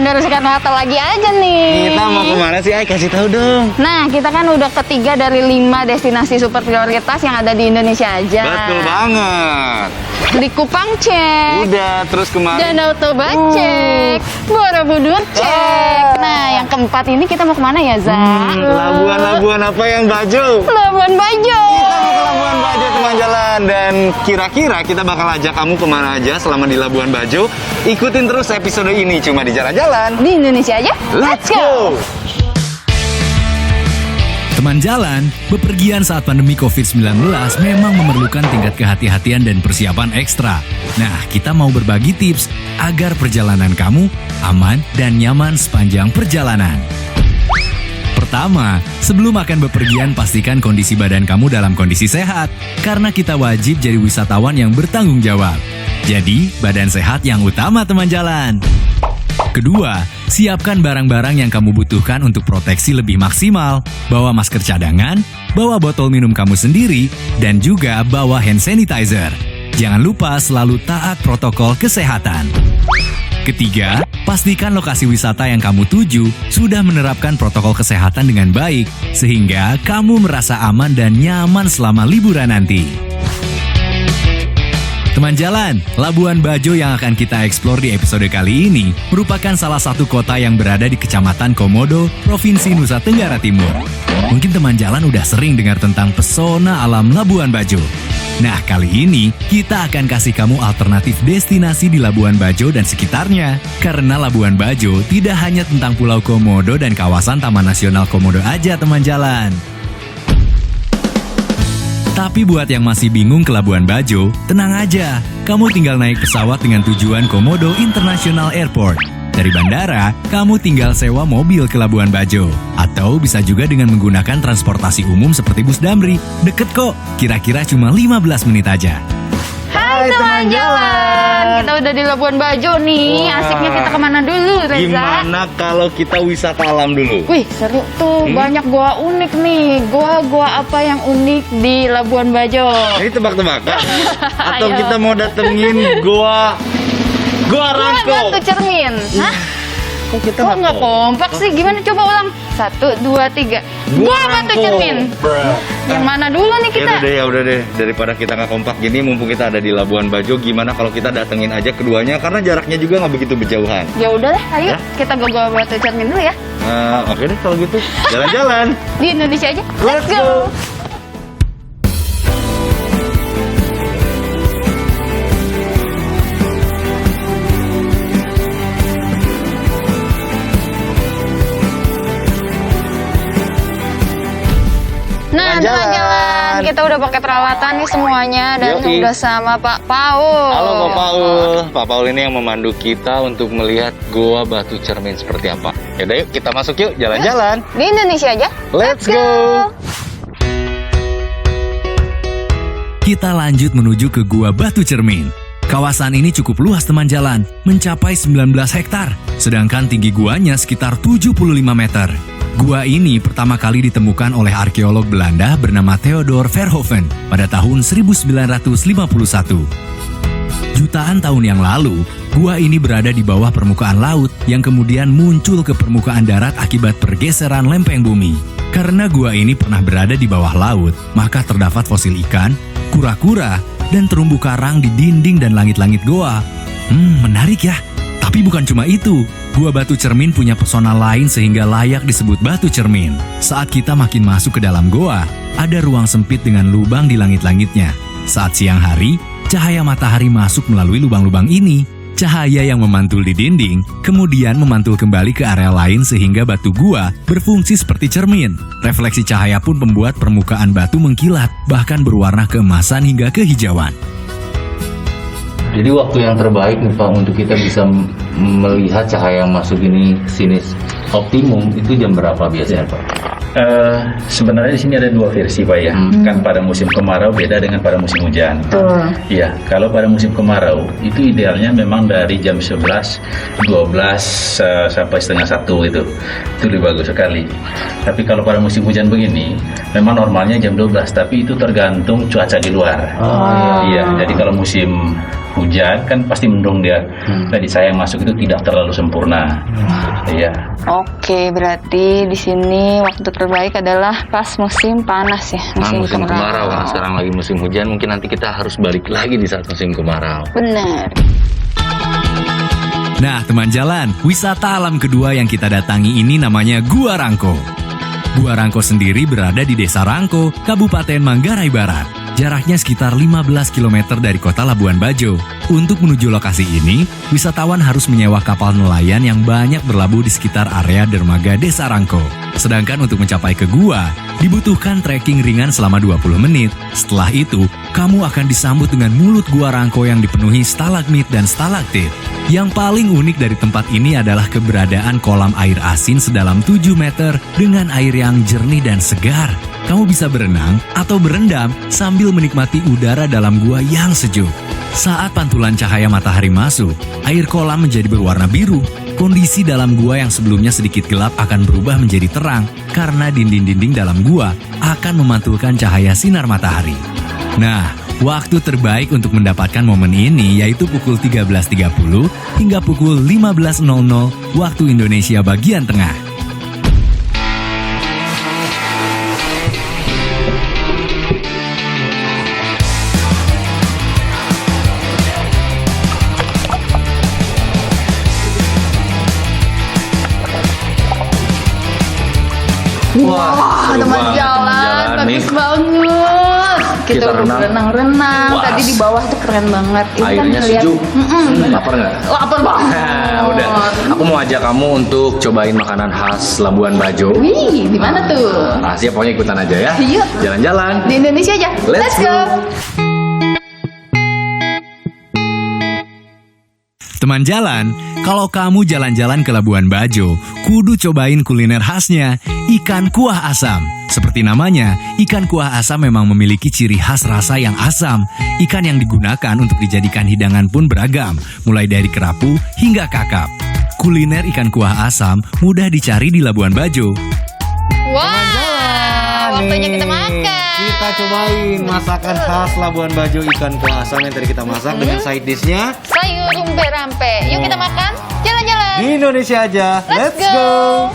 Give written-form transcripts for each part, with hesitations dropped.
Bener Soekarno-Hatta lagi aja nih. Kita mau kemana sih, Ay? Kasih tahu dong. Nah, kita kan udah ketiga dari 5 destinasi super prioritas yang ada di Indonesia aja. Betul banget. Di Kupang cek. Udah, terus kemarin. Danau Toba cek. Borobudur cek. Nah, yang keempat ini kita mau kemana ya, Za? Labuan apa yang Bajo? Labuan Bajo. Kita mau ke Labuan Bajo teman jalan. Dan kira-kira kita bakal ajak kamu kemana aja selama di Labuan Bajo. Ikutin terus episode ini cuma di jalan-jalan. Di Indonesia aja. Let's go! Teman jalan, bepergian saat pandemi COVID-19 memang memerlukan tingkat kehati-hatian dan persiapan ekstra. Nah, kita mau berbagi tips agar perjalanan kamu aman dan nyaman sepanjang perjalanan. Pertama, sebelum akan bepergian pastikan kondisi badan kamu dalam kondisi sehat, karena kita wajib jadi wisatawan yang bertanggung jawab. Jadi, badan sehat yang utama teman jalan. Kedua, siapkan barang-barang yang kamu butuhkan untuk proteksi lebih maksimal. Bawa masker cadangan, bawa botol minum kamu sendiri, dan juga bawa hand sanitizer. Jangan lupa selalu taat protokol kesehatan. Ketiga, pastikan lokasi wisata yang kamu tuju sudah menerapkan protokol kesehatan dengan baik, sehingga kamu merasa aman dan nyaman selama liburan nanti. Teman jalan, Labuan Bajo yang akan kita eksplor di episode kali ini merupakan salah satu kota yang berada di Kecamatan Komodo, Provinsi Nusa Tenggara Timur. Mungkin teman jalan udah sering dengar tentang pesona alam Labuan Bajo. Nah, kali ini kita akan kasih kamu alternatif destinasi di Labuan Bajo dan sekitarnya. Karena Labuan Bajo tidak hanya tentang Pulau Komodo dan kawasan Taman Nasional Komodo aja teman jalan. Tapi buat yang masih bingung ke Labuan Bajo, tenang aja. Kamu tinggal naik pesawat dengan tujuan Komodo International Airport. Dari bandara, kamu tinggal sewa mobil ke Labuan Bajo. Atau bisa juga dengan menggunakan transportasi umum seperti bus Damri. Deket kok, kira-kira cuma 15 menit aja. Hai teman jalan, kita udah di Labuan Bajo nih. Wah. Asiknya kita kemana dulu, Reza? Gimana kalau kita wisata alam dulu? Wih, seru tuh. Banyak gua unik nih. Gua apa yang unik di Labuan Bajo? Ini tebak-tebakan? Atau Ayo. kita mau datengin Gua Rangko? Batu Cermin. Hah? Kok kita Kok nggak kompak sih? Gimana coba ulang? 1, 2, 3. Gua Batu Cermin. Yang mana dulu nih kita? Ya udah deh. Daripada kita nggak kompak gini, mumpung kita ada di Labuan Bajo, gimana kalau kita datengin aja keduanya? Karena jaraknya juga nggak begitu berjauhan. Ya udah deh, ayo Ya? kita go Batu Cermin dulu ya. Oke deh kalau gitu, jalan-jalan. Di Indonesia aja. Let's go. Nah, jalan. Kita udah pakai peralatan nih semuanya dan Yoi. udah sama Pak Paul. Halo Pak Paul. Pak Paul ini yang memandu kita untuk melihat Goa Batu Cermin seperti apa. Yaudah yuk kita masuk yuk, jalan-jalan. Di Indonesia aja. Let's go. Kita lanjut menuju ke Gua Batu Cermin. Kawasan ini cukup luas teman jalan, mencapai 19 hektar, sedangkan tinggi guanya sekitar 75 meter. Gua ini pertama kali ditemukan oleh arkeolog Belanda bernama Theodor Verhoeven pada tahun 1951. Jutaan tahun yang lalu, gua ini berada di bawah permukaan laut yang kemudian muncul ke permukaan darat akibat pergeseran lempeng bumi. Karena gua ini pernah berada di bawah laut, maka terdapat fosil ikan, kura-kura, dan terumbu karang di dinding dan langit-langit goa. Menarik ya. Tapi bukan cuma itu, Gua Batu Cermin punya pesona lain sehingga layak disebut Batu Cermin. Saat kita makin masuk ke dalam goa, ada ruang sempit dengan lubang di langit-langitnya. Saat siang hari, cahaya matahari masuk melalui lubang-lubang ini. Cahaya yang memantul di dinding, kemudian memantul kembali ke area lain sehingga batu gua berfungsi seperti cermin. Refleksi cahaya pun membuat permukaan batu mengkilat, bahkan berwarna keemasan hingga kehijauan. Jadi waktu yang terbaik nih Pak untuk kita bisa melihat cahaya yang masuk ini sini optimum itu jam berapa biasanya Pak? Sebenarnya di sini ada dua versi Pak ya. Kan pada musim kemarau beda dengan pada musim hujan. Iya, kalau pada musim kemarau itu idealnya memang dari jam 11, 12 sampai setengah 1 itu lebih bagus sekali. Tapi kalau pada musim hujan begini, memang normalnya jam 12, tapi itu tergantung cuaca di luar. Iya, jadi kalau musim hujan kan pasti mendung dia. Jadi saya masuk itu tidak terlalu sempurna. Iya. Oke, berarti di sini waktu terbaik adalah pas musim panas ya, Musim kemarau. Karena sekarang lagi musim hujan, mungkin nanti kita harus balik lagi di saat musim kemarau. Benar. Nah, teman jalan, wisata alam kedua yang kita datangi ini namanya Gua Rangko. Gua Rangko sendiri berada di Desa Rangko, Kabupaten Manggarai Barat. Jaraknya sekitar 15 km dari kota Labuan Bajo. Untuk menuju lokasi ini, wisatawan harus menyewa kapal nelayan yang banyak berlabuh di sekitar area dermaga Desa Rangko. Sedangkan untuk mencapai ke gua, dibutuhkan trekking ringan selama 20 menit. Setelah itu, kamu akan disambut dengan mulut Gua Rangko yang dipenuhi stalagmit dan stalaktit. Yang paling unik dari tempat ini adalah keberadaan kolam air asin sedalam 7 meter dengan air yang jernih dan segar. Kamu bisa berenang atau berendam sambil menikmati udara dalam gua yang sejuk. Saat pantulan cahaya matahari masuk, air kolam menjadi berwarna biru. Kondisi dalam gua yang sebelumnya sedikit gelap akan berubah menjadi terang karena dinding-dinding dalam gua akan memantulkan cahaya sinar matahari. Nah, waktu terbaik untuk mendapatkan momen ini yaitu pukul 13.30 hingga pukul 15.00 waktu Indonesia bagian tengah. Wah, teman jalan, bagus banget. Kita udah renang. berenang-renang. Wah. Tadi di bawah tuh keren banget. Ini kan Airnya ngeliat- sejuk. Mm-mm. Lapar nggak? Lapar banget. Nah, udah. Aku mau ajak kamu untuk cobain makanan khas Labuan Bajo. Wih, di mana tuh? Rahasia, pokoknya ikutan aja ya. Iya. Jalan-jalan. Di Indonesia aja. Let's go. Teman jalan, kalau kamu jalan-jalan ke Labuan Bajo, kudu cobain kuliner khasnya, ikan kuah asam. Seperti namanya, ikan kuah asam memang memiliki ciri khas rasa yang asam. Ikan yang digunakan untuk dijadikan hidangan pun beragam, mulai dari kerapu hingga kakap. Kuliner ikan kuah asam mudah dicari di Labuan Bajo. Wah, waktunya kita makan. Kita cobain masakan khas Labuan Bajo, ikan kuah asam yang tadi kita masak dengan side dish-nya. Sayur rumpe-rampe. Yuk kita makan. Jalan-jalan. Di Indonesia aja. Let's go.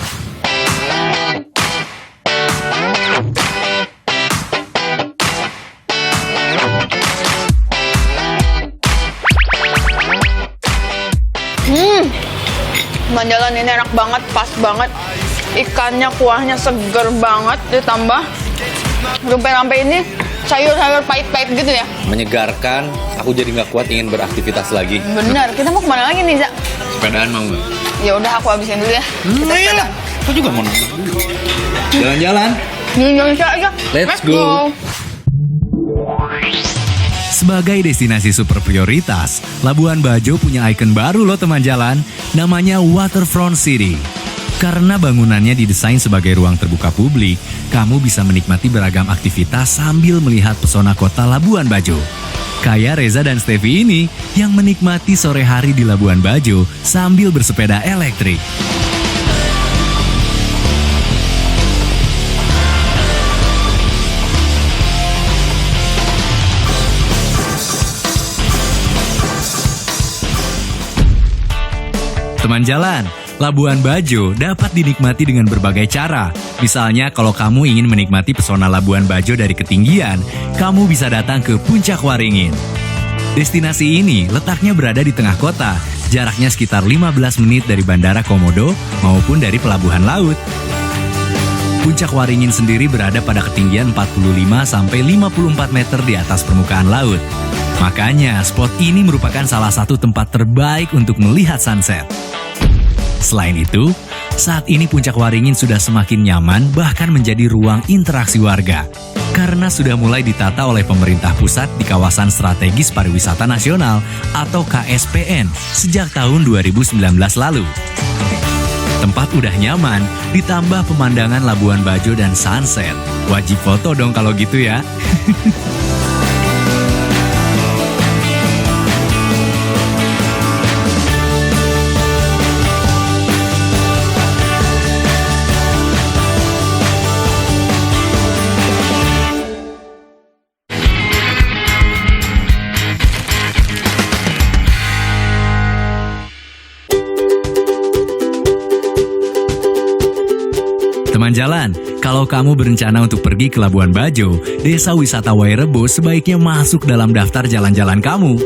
Jalan ini enak banget, pas banget. Ikannya, kuahnya seger banget, ditambah rumpe-rampe ini sayur-sayur pahit-pahit gitu ya. Menyegarkan, aku jadi nggak kuat ingin beraktivitas lagi. Bener, kita mau kemana lagi nih, Za? Sepedaan mau nggak? Ya udah aku habisin dulu ya. Kita sepeda. Aku juga mau nonton. Jalan-jalan. Di Indonesia aja. Let's go. Sebagai destinasi super prioritas, Labuan Bajo punya ikon baru loh teman jalan, namanya Waterfront City. Karena bangunannya didesain sebagai ruang terbuka publik, kamu bisa menikmati beragam aktivitas sambil melihat pesona kota Labuan Bajo. Kayak Reza dan Steffi ini yang menikmati sore hari di Labuan Bajo sambil bersepeda elektrik. Teman jalan, Labuan Bajo dapat dinikmati dengan berbagai cara. Misalnya kalau kamu ingin menikmati pesona Labuan Bajo dari ketinggian, kamu bisa datang ke Puncak Waringin. Destinasi ini letaknya berada di tengah kota, jaraknya sekitar 15 menit dari Bandara Komodo maupun dari pelabuhan laut. Puncak Waringin sendiri berada pada ketinggian 45-54 meter di atas permukaan laut. Makanya spot ini merupakan salah satu tempat terbaik untuk melihat sunset. Selain itu, saat ini Puncak Waringin sudah semakin nyaman bahkan menjadi ruang interaksi warga. Karena sudah mulai ditata oleh pemerintah pusat di kawasan strategis pariwisata nasional atau KSPN sejak tahun 2019 lalu. Tempat udah nyaman, ditambah pemandangan Labuan Bajo dan sunset. Wajib foto dong kalau gitu ya. Teman jalan, kalau kamu berencana untuk pergi ke Labuan Bajo, Desa Wisata Wairebo sebaiknya masuk dalam daftar jalan-jalan kamu.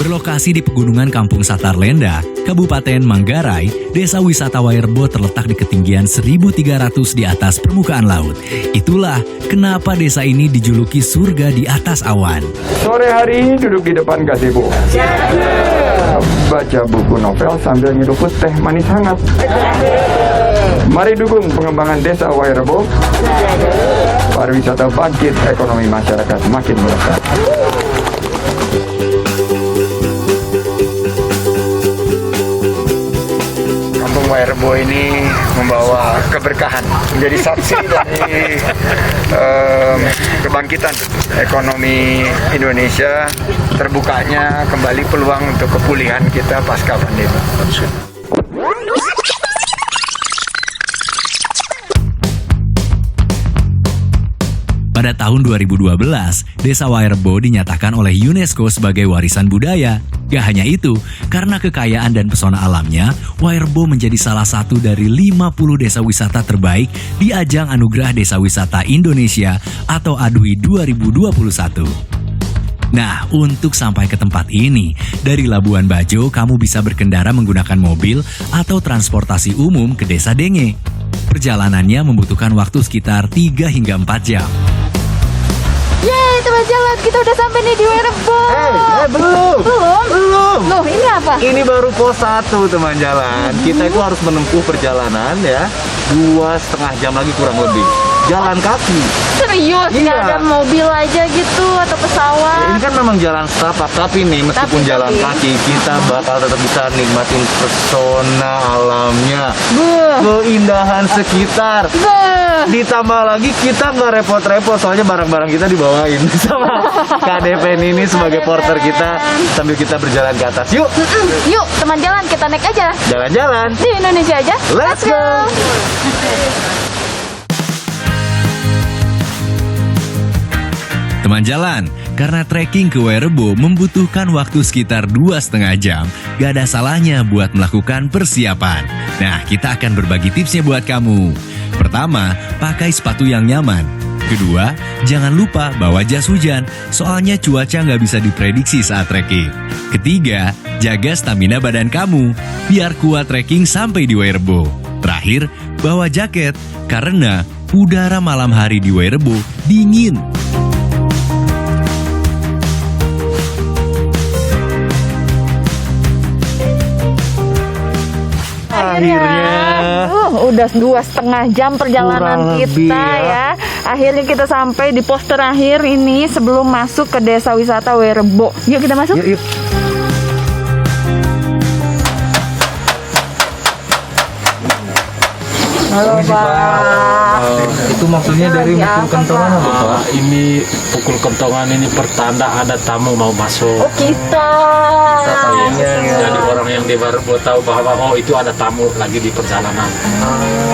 Berlokasi di pegunungan Kampung Satarlenda, Kabupaten Manggarai, Desa Wisata Wairebo terletak di ketinggian 1.300 di atas permukaan laut. Itulah kenapa desa ini dijuluki surga di atas awan. Sore hari duduk di depan gazebo. Baca buku novel sambil nyeruput teh manis hangat. Mari dukung pengembangan Desa Wairebo. Pariwisata bangkit, ekonomi masyarakat makin melesat. Kampung Wairebo ini membawa keberkahan, menjadi saksi dari kebangkitan ekonomi Indonesia, terbukanya kembali peluang untuk kepulihan kita pasca pandemi. Pada tahun 2012, Desa Wairebo dinyatakan oleh UNESCO sebagai warisan budaya. Gak hanya itu, karena kekayaan dan pesona alamnya, Wairebo menjadi salah satu dari 50 desa wisata terbaik di ajang Anugerah Desa Wisata Indonesia atau ADWI 2021. Nah, untuk sampai ke tempat ini, dari Labuan Bajo kamu bisa berkendara menggunakan mobil atau transportasi umum ke Desa Denge. Perjalanannya membutuhkan waktu sekitar 3 hingga 4 jam. Yeay, teman jalan, kita udah sampai nih di Wairebo. Belum. Belum? Loh, ini apa? Ini baru pos 1 teman jalan. Kita itu harus menempuh perjalanan ya 2,5 jam lagi kurang lebih. Jalan kaki. Serius? Iya. Nggak ada mobil aja gitu atau pesawat? Ini kan memang jalan setapak, tapi nih meskipun jalan kaki kita bakal tetap bisa nikmatin pesona alamnya, keindahan sekitar. Ditambah lagi kita nggak repot-repot soalnya barang-barang kita dibawain sama KDP ini sebagai porter kita sambil kita berjalan ke atas. Yuk, Yuk, teman jalan, kita naik aja. jalan-jalan. Di Indonesia aja. Let's go. Teman jalan, karena trekking ke Wairebo membutuhkan waktu sekitar 2,5 jam, gak ada salahnya buat melakukan persiapan. Nah, kita akan berbagi tipsnya buat kamu. Pertama, pakai sepatu yang nyaman. Kedua, jangan lupa bawa jas hujan, soalnya cuaca nggak bisa diprediksi saat trekking. Ketiga, jaga stamina badan kamu, biar kuat trekking sampai di Wairebo. Terakhir, bawa jaket, karena udara malam hari di Wairebo dingin. Akhirnya. Udah 2,5 jam perjalanan Kurang lebih kita ya. Akhirnya kita sampai di pos terakhir ini sebelum masuk ke Desa Wisata Wairebo. Yuk kita masuk. Yuk, yuk. Halo Pak. Itu maksudnya dari Lagi musim apa, kentongan apa, Pak? Ini pukul kentongan ini pertanda ada tamu mau masuk. Oh kita. Jadi orang yang di Wairebo tahu bahwa itu ada tamu lagi di perjalanan.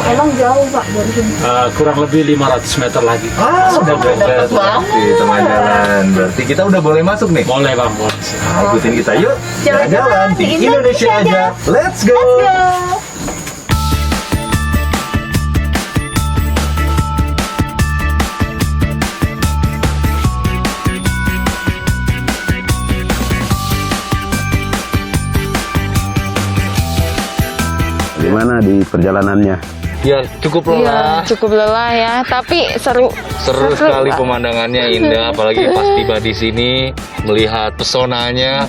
Emang jauh Pak dari sini? Kurang lebih 500 meter lagi. Udah dekat pasti teman jalan. Berarti kita udah boleh masuk nih. Boleh bang, boleh. Nah, ikutin kita yuk. Jalan-jalan di di Indonesia aja. Let's go. Gimana di perjalanannya? Ya cukup lelah. Iya, cukup lelah ya, tapi seru. Seru sekali pemandangannya, indah, apalagi pas tiba di sini melihat pesonanya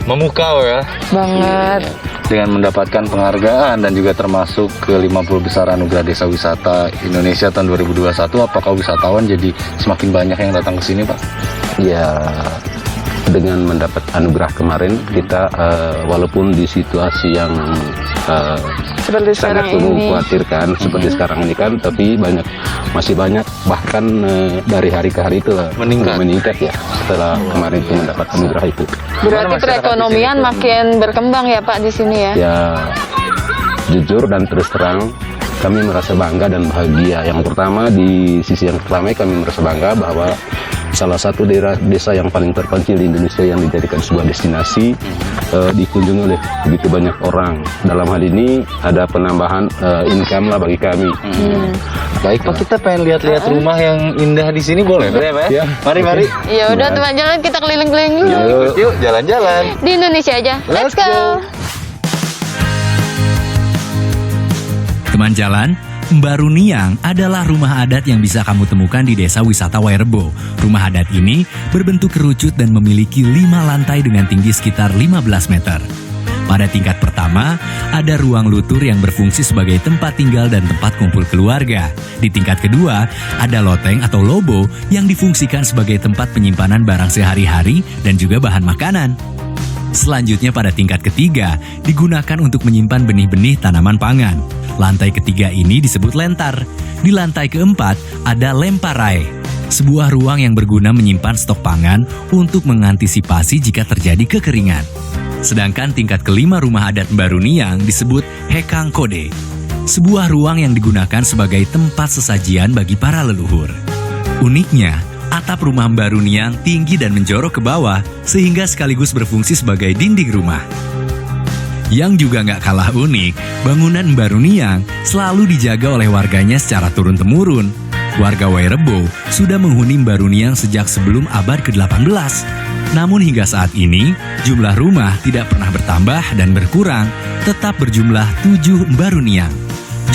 memukau ya. Banget. Dengan mendapatkan penghargaan dan juga termasuk ke 50 besar Anugerah Desa Wisata Indonesia tahun 2021, apakah wisatawan jadi semakin banyak yang datang ke sini, Pak? Ya, dengan mendapat anugerah kemarin kita walaupun di situasi yang Seperti sangat sekarang ini. mengkhawatirkan seperti sekarang ini kan, tapi masih banyak bahkan dari hari ke hari itu meningkat ya setelah kemarin itu mendapat anugerah itu. Berarti perekonomian makin berkembang ya Pak di sini ya? Ya, jujur dan terus terang kami merasa bangga dan bahagia. Yang pertama, di sisi yang pertama kami merasa bangga bahwa salah satu daerah desa yang paling terpencil di Indonesia yang dijadikan sebuah destinasi dikunjungi oleh begitu banyak orang. Dalam hal ini ada penambahan income lah bagi kami. Baik Pak, kita pengen lihat-lihat rumah yang indah di sini boleh Pak? Ya. Mari. Ya udah teman jalan, kita keliling-keliling dulu. Yuk, jalan-jalan. Di Indonesia aja. Let's go. Teman jalan, Mbaruniang adalah rumah adat yang bisa kamu temukan di desa wisata Wairebo. Rumah adat ini berbentuk kerucut dan memiliki 5 lantai dengan tinggi sekitar 15 meter. Pada tingkat pertama, ada ruang lutur yang berfungsi sebagai tempat tinggal dan tempat kumpul keluarga. Di tingkat kedua, ada loteng atau lobo yang difungsikan sebagai tempat penyimpanan barang sehari-hari dan juga bahan makanan. Selanjutnya pada tingkat ketiga, digunakan untuk menyimpan benih-benih tanaman pangan. Lantai ketiga ini disebut lentar. Di lantai keempat, ada lemparai. Sebuah ruang yang berguna menyimpan stok pangan untuk mengantisipasi jika terjadi kekeringan. Sedangkan tingkat kelima rumah adat Mbaruniang disebut Hekang Kode. Sebuah ruang yang digunakan sebagai tempat sesajian bagi para leluhur. Uniknya, atap rumah Mbaruniang tinggi dan menjorok ke bawah sehingga sekaligus berfungsi sebagai dinding rumah. Yang juga nggak kalah unik, bangunan Mbaruniang selalu dijaga oleh warganya secara turun-temurun. Warga Wairebo sudah menghuni Mbaruniang sejak sebelum abad ke-18. Namun hingga saat ini, jumlah rumah tidak pernah bertambah dan berkurang, tetap berjumlah 7 Mbaruniang.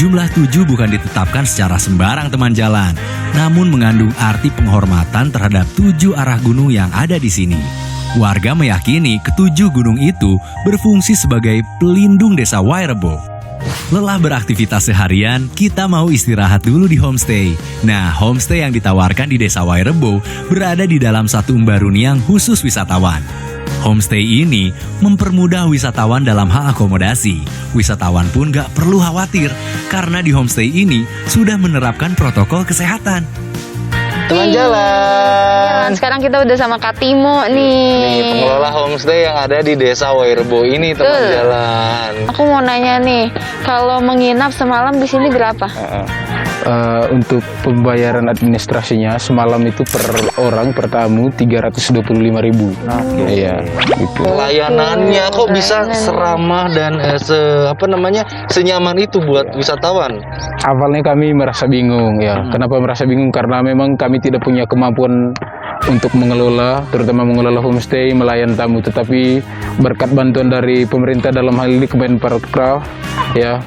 Jumlah 7 bukan ditetapkan secara sembarang teman jalan, namun mengandung arti penghormatan terhadap 7 arah gunung yang ada di sini. Warga meyakini ketujuh gunung itu berfungsi sebagai pelindung desa Wairebo. Lelah beraktivitas seharian, kita mau istirahat dulu di homestay. Nah, homestay yang ditawarkan di desa Wairebo berada di dalam satu Mbaruniang khusus wisatawan. Homestay ini mempermudah wisatawan dalam hal akomodasi. Wisatawan pun gak perlu khawatir karena di homestay ini sudah menerapkan protokol kesehatan. Teman jalan. Sekarang kita udah sama Kak Timo Nih, nih. pengelola homestay yang ada di desa Wairebo ini teman Betul. jalan. Aku mau nanya nih, kalau menginap semalam di sini berapa? Untuk pembayaran administrasinya semalam itu per orang per tamu 325.000. Iya, gitu. Pelayanannya kok bisa seramah dan senyaman itu buat wisatawan. Awalnya kami merasa bingung ya. Kenapa merasa bingung? Karena memang kami tidak punya kemampuan untuk mengelola, terutama mengelola homestay, melayan tamu. Tetapi berkat bantuan dari pemerintah dalam hal ini Kemenparekraf, ya,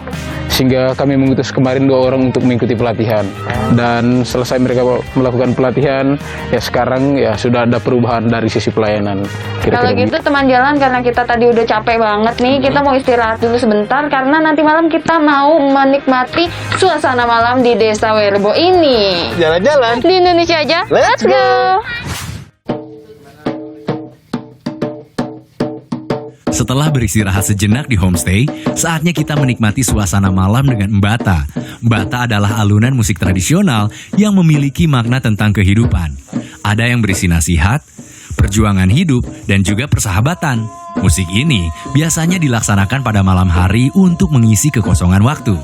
sehingga kami mengutus kemarin 2 orang untuk mengikuti pelatihan. Dan selesai mereka melakukan pelatihan, ya sekarang ya sudah ada perubahan dari sisi pelayanan. Kalau gitu teman jalan, karena kita tadi udah capek banget nih, kita mau istirahat dulu sebentar karena nanti malam kita mau menikmati suasana malam di desa Wairebo ini. Jalan-jalan. Di Indonesia aja. Let's go. Setelah beristirahat sejenak di homestay, saatnya kita menikmati suasana malam dengan Mbata. Mbata adalah alunan musik tradisional yang memiliki makna tentang kehidupan. Ada yang berisi nasihat, perjuangan hidup, dan juga persahabatan. Musik ini biasanya dilaksanakan pada malam hari untuk mengisi kekosongan waktu.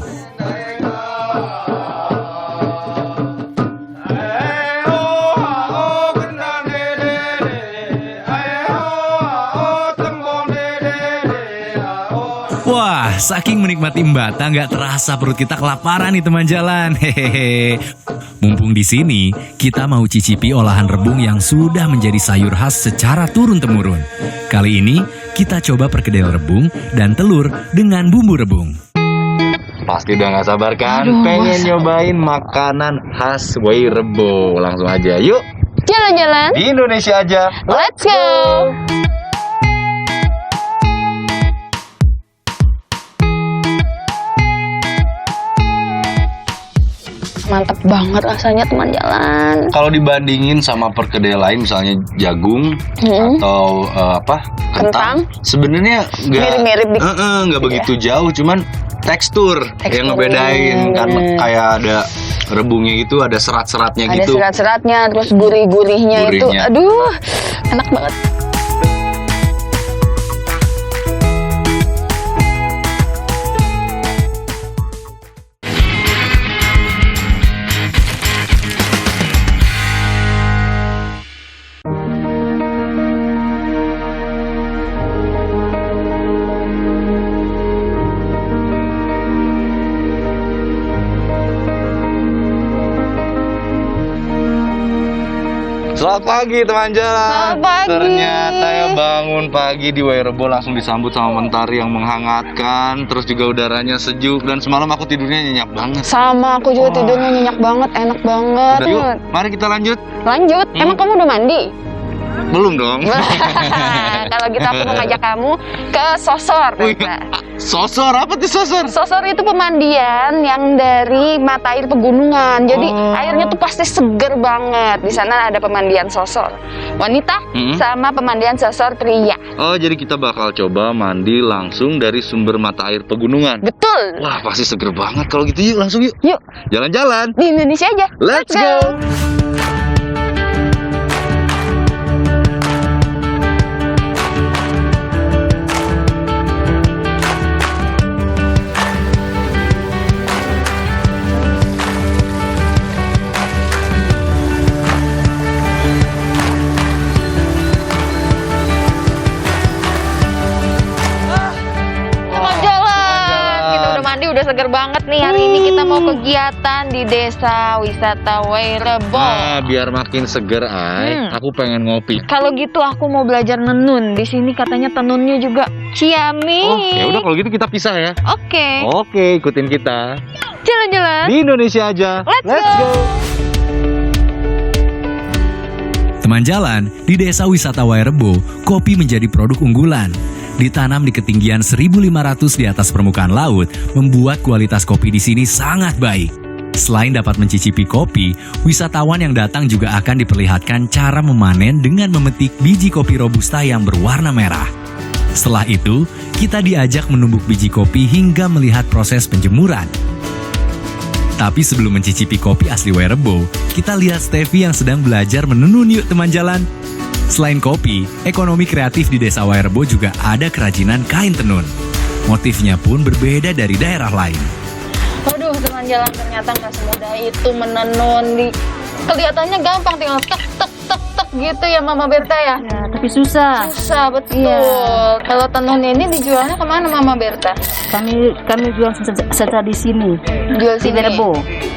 Wah, saking menikmati Mbata nggak terasa perut kita kelaparan nih teman jalan. Hehehe. Mumpung di sini, kita mau cicipi olahan rebung yang sudah menjadi sayur khas secara turun-temurun. Kali ini, kita coba perkedel rebung dan telur dengan bumbu rebung. Pasti udah gak sabar kan? Pengen nyobain makanan khas Wairebo. Langsung aja yuk. Jalan-jalan. Di Indonesia aja. Let's go. Mantap banget rasanya teman jalan. Kalau dibandingin sama perkedel lain, misalnya jagung atau kentang, sebenarnya Mirip-mirip dikit. nggak begitu jauh, cuman tekstur yang ngebedain kan, kayak ada rebungnya itu ada serat-seratnya Ada gitu. serat-seratnya, terus gurih-gurihnya itu, Gurihnya. aduh, enak banget. Selamat pagi teman jalan. Selamat pagi. Ternyata ya bangun pagi di Wairebo langsung disambut sama mentari yang menghangatkan. Terus juga udaranya sejuk. Dan semalam aku tidurnya nyenyak banget. Sama, aku juga tidurnya nyenyak banget, enak banget. Udah, yuk, mari kita lanjut. Lanjut, emang kamu udah mandi? Belum dong. Kalau gitu aku mau ngajak kamu ke Sosor. Wih, Reza. Sosor, apa tuh Sosor? Sosor itu pemandian yang dari mata air pegunungan. Jadi airnya tuh pasti seger banget. Di sana ada pemandian Sosor wanita sama pemandian Sosor pria. Oh, jadi kita bakal coba mandi langsung dari sumber mata air pegunungan. Betul. Wah, pasti seger banget kalau gitu. Yuk, langsung yuk. Yuk, Jalan-jalan. di Indonesia aja. Let's go. Udah seger banget nih. Hari ini kita mau kegiatan di Desa Wisata Wairebo. Nah, biar makin seger, aku pengen ngopi. Kalau gitu aku mau belajar menun. Di sini katanya tenunnya juga ciami. Oh, ya udah kalau gitu kita pisah ya. Oke. Oke, ikutin kita. Jalan-jalan. Di Indonesia aja. Let's go. Teman jalan, di Desa Wisata Wairebo, kopi menjadi produk unggulan. Ditanam di ketinggian 1.500 di atas permukaan laut, membuat kualitas kopi di sini sangat baik. Selain dapat mencicipi kopi, wisatawan yang datang juga akan diperlihatkan cara memanen dengan memetik biji kopi robusta yang berwarna merah. Setelah itu, kita diajak menumbuk biji kopi hingga melihat proses penjemuran. Tapi sebelum mencicipi kopi asli Wairebo, kita lihat Steffi yang sedang belajar menenun. Yuk teman jalan. Selain kopi, ekonomi kreatif di Desa Wairebo juga ada kerajinan kain tenun. Motifnya pun berbeda dari daerah lain. Waduh, teman jalan, ternyata nggak semudah itu menenun. Kelihatannya gampang, tinggal tek tek tek tek gitu ya Mama Berta ya. Ya, tapi susah. Susah betul. Iya. Kalau tenun ini dijualnya kemana Mama Berta? Kami jual secara di sini. Jual Di sini. Wairebo.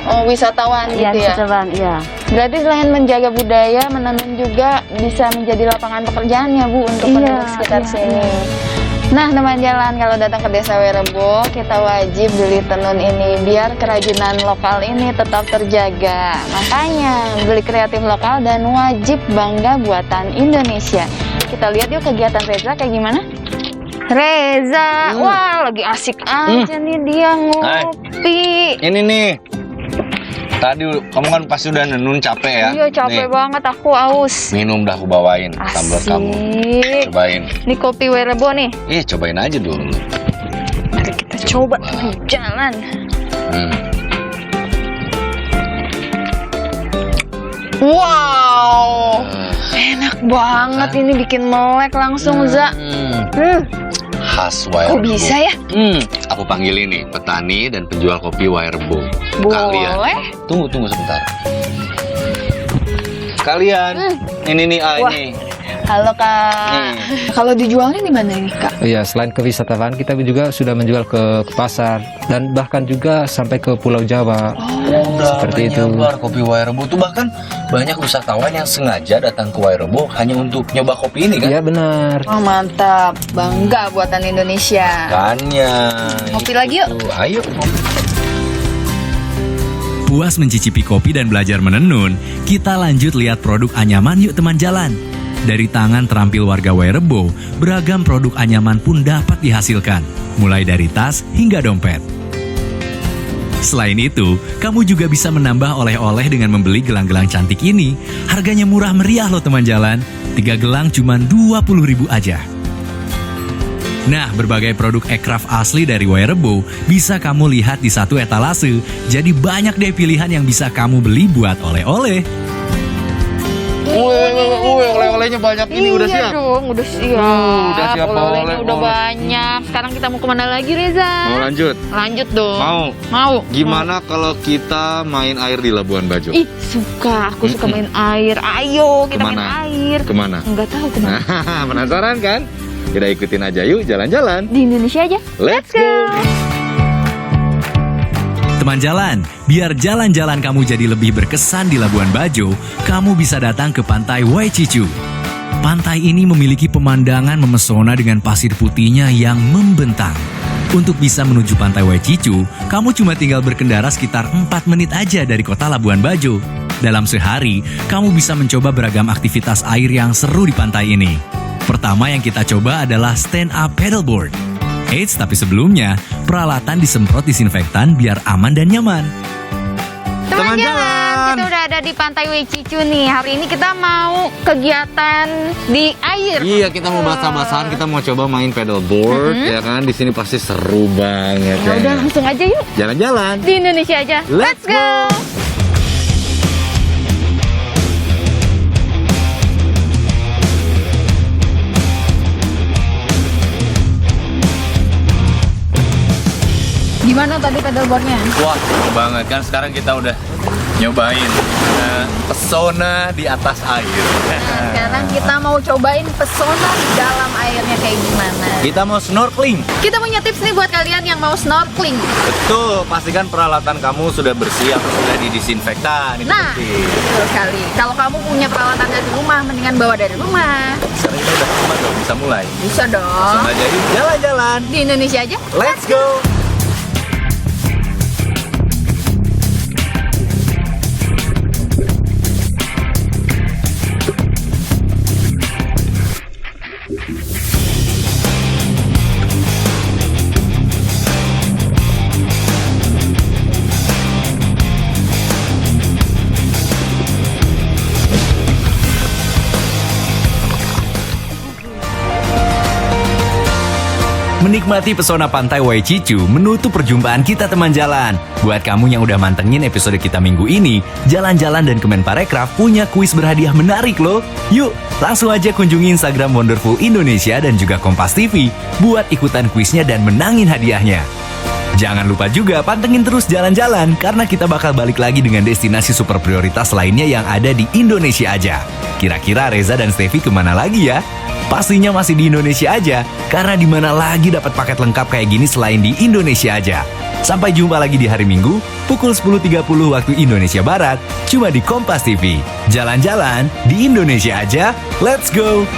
Oh, wisatawan Iya, gitu ya. wisatawan, iya. Berarti selain menjaga budaya, menenun juga bisa menjadi lapangan pekerjaan ya Bu untuk Iya, penduduk sekitar iya, sini. Nah teman jalan, kalau datang ke Desa Wairebo, kita wajib beli tenun ini biar kerajinan lokal ini tetap terjaga. Makanya beli kreatif lokal dan wajib bangga buatan Indonesia. Kita lihat yuk kegiatan Reza kayak gimana. Reza, wah lagi asik aja nih dia ngopi. Ini nih. Tadi kamu kan pasti udah nenun capek ya. Iya capek Nih, banget, aku aus. minum dah aku bawain tumbler kamu. Asik. Cobain. Ini kopi Wairebo nih. Cobain aja dulu. Mari kita coba jalan. Wow, enak banget ini, bikin melek langsung Za. Khas Wairebo. Kok bisa ya? Aku panggil ini petani dan penjual kopi Wairebo. Kalian. Boleh. Tunggu sebentar. Kalian. Ini nih ini. Halo Kak. Kalau dijualnya di mana nih Kak? Iya, selain ke wisatawan, kita juga sudah menjual ke pasar dan bahkan juga sampai ke Pulau Jawa. Seperti itu. Nyoba kopi Wairebo tuh, bahkan banyak wisatawan yang sengaja datang ke Wairebo hanya untuk nyoba kopi ini kan? Iya benar. Oh mantap, bangga buatan Indonesia. Kannya. Ngopi lagi yuk. Ayo. Puas mencicipi kopi dan belajar menenun, kita lanjut lihat produk anyaman yuk teman jalan. Dari tangan terampil warga Wairebo, beragam produk anyaman pun dapat dihasilkan, mulai dari tas hingga dompet. Selain itu, kamu juga bisa menambah oleh-oleh dengan membeli gelang-gelang cantik ini. Harganya murah meriah loh teman jalan, 3 gelang cuma 20.000 aja. Nah, berbagai produk aircraft asli dari Wairebo bisa kamu lihat di satu etalase, jadi banyak deh pilihan yang bisa kamu beli buat oleh-oleh. Oleh-olehnya banyak ini udah siap. Iya dong, udah siap. Udah siap Oleh-olehnya udah oleh-oleh. banyak. Sekarang kita mau kemana lagi Reza? Mau lanjut? Lanjut dong. Mau. Mau. Gimana kalau kita main air di Labuan Bajo? Ih, suka. Aku suka main air. Ayo, kita main Kemana? air. Kemana? Enggak tahu kemana. Penasaran kan? Kita ikutin aja yuk, jalan-jalan. Di Indonesia aja. Let's go. Teman jalan, biar jalan-jalan kamu jadi lebih berkesan di Labuan Bajo, kamu bisa datang ke Pantai Waicicu. Pantai ini memiliki pemandangan memesona dengan pasir putihnya yang membentang. Untuk bisa menuju Pantai Waicicu, kamu cuma tinggal berkendara sekitar 4 menit aja dari kota Labuan Bajo. Dalam sehari, kamu bisa mencoba beragam aktivitas air yang seru di pantai ini. Pertama yang kita coba adalah stand-up paddleboard. Eits, tapi sebelumnya, peralatan disemprot disinfektan biar aman dan nyaman. Teman jalan, kita udah ada di Pantai Waicicu nih. Hari ini kita mau kegiatan di air. Iya, kita mau basah-basahan, kita mau coba main paddleboard, ya kan? Di sini pasti seru banget. Ya udah, langsung aja yuk. Jalan-jalan. Di Indonesia aja. Let's go! Gimana tadi paddleboardnya? Wah, seru banget kan. Sekarang kita udah nyobain pesona di atas air. Sekarang kita mau cobain pesona di dalam airnya kayak gimana. Kita mau snorkeling. Kita punya tips nih buat kalian yang mau snorkeling. Betul, pastikan peralatan kamu sudah bersih, atau sudah didisinfektan. Itu Nah, penting. betul sekali. Kalau kamu punya peralatan dari rumah, mendingan bawa dari rumah. Sekarang kita udah coba dong, bisa mulai. Bisa dong. Langsung aja yuk, jalan-jalan. Di Indonesia aja. Let's go. Menikmati pesona Pantai Waicicu menutup perjumpaan kita teman jalan. Buat kamu yang udah mantengin episode kita minggu ini, Jalan-Jalan dan Kemenparekraf punya kuis berhadiah menarik loh. Yuk, langsung aja kunjungi Instagram Wonderful Indonesia dan juga Kompas TV buat ikutan kuisnya dan menangin hadiahnya. Jangan lupa juga pantengin terus Jalan-Jalan karena kita bakal balik lagi dengan destinasi super prioritas lainnya yang ada di Indonesia aja. Kira-kira Reza dan Steffi kemana lagi ya? Pastinya masih di Indonesia aja, karena di mana lagi dapat paket lengkap kayak gini selain di Indonesia aja. Sampai jumpa lagi di hari Minggu, pukul 10.30 waktu Indonesia Barat, cuma di Kompas TV. Jalan-jalan di Indonesia aja, let's go!